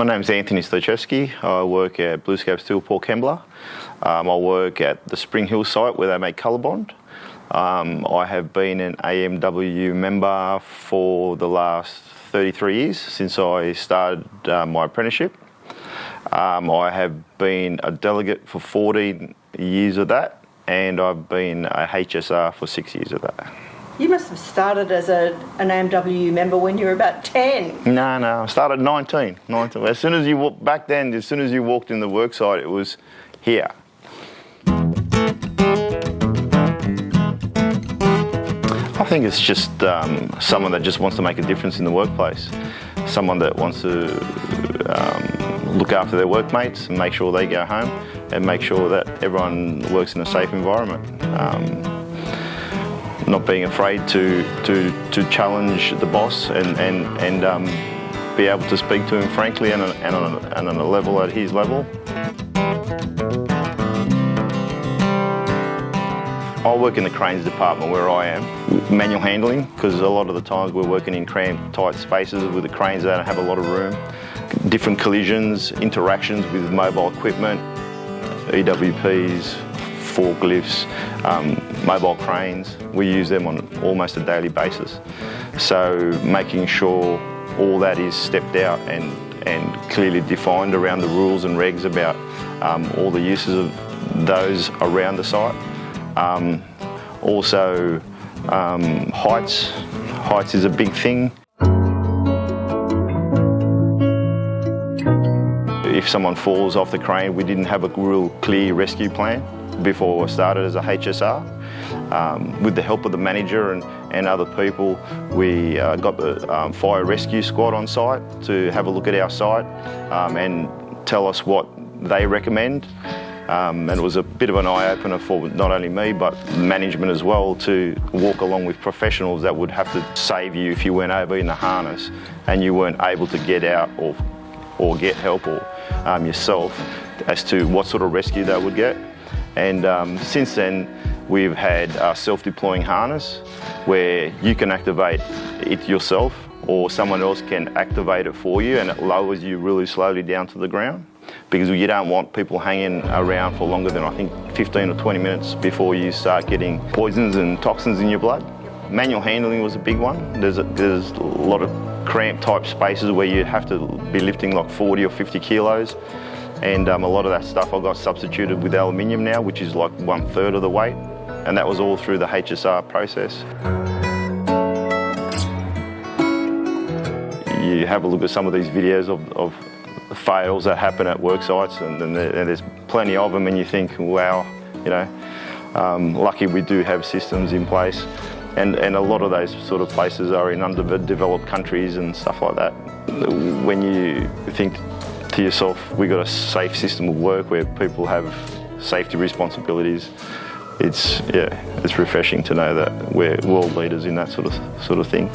My name's Anthony Stojcevski. I work at Bluescope Steel Port Kembla. I work at the Spring Hill site where they make ColourBond. I have been an AMW member for the last 33 years since I started my apprenticeship. I have been a delegate for 14 years of that, and I've been a HSR for 6 years of that. You must have started as an AMW member when you were about 10. No, I started at 19. As soon as you back then, as soon as you walked in the work site, it was here. I think it's just someone that just wants to make a difference in the workplace. Someone that wants to look after their workmates and make sure they go home and make sure that everyone works in a safe environment. Not being afraid to challenge the boss and be able to speak to him frankly and on a level at his level. I work in the cranes department where I am. Manual handling, because a lot of the times we're working in cramped, tight spaces with the cranes that don't have a lot of room. Different collisions, interactions with mobile equipment, EWPs, forklifts, mobile cranes. We use them on almost a daily basis. So making sure all that is stepped out and clearly defined around the rules and regs about all the uses of those around the site. Also, heights. Heights is a big thing. If someone falls off the crane, we didn't have a real clear rescue plan before I started as a HSR. With the help of the manager and other people, we got the fire rescue squad on site to have a look at our site and tell us what they recommend. And it was a bit of an eye-opener for not only me, but management as well, to walk along with professionals that would have to save you if you went over in the harness and you weren't able to get out or get help or yourself as to what sort of rescue they would get. And since then, we've had a self-deploying harness where you can activate it yourself or someone else can activate it for you, and it lowers you really slowly down to the ground, because you don't want people hanging around for longer than, I think, 15 or 20 minutes before you start getting poisons and toxins in your blood. Manual handling was a big one. There's a lot of cramped type spaces where you have to be lifting like 40 or 50 kilos. And a lot of that stuff I got substituted with aluminium now, which is like 1/3 of the weight. And that was all through the HSR process. You have a look at some of these videos of fails that happen at work sites, and there's plenty of them, and you think, wow, lucky we do have systems in place. And a lot of those sort of places are in underdeveloped countries and stuff like that. When you think to yourself, we got a safe system of work where people have safety responsibilities, it's refreshing to know that we're world leaders in that sort of thing.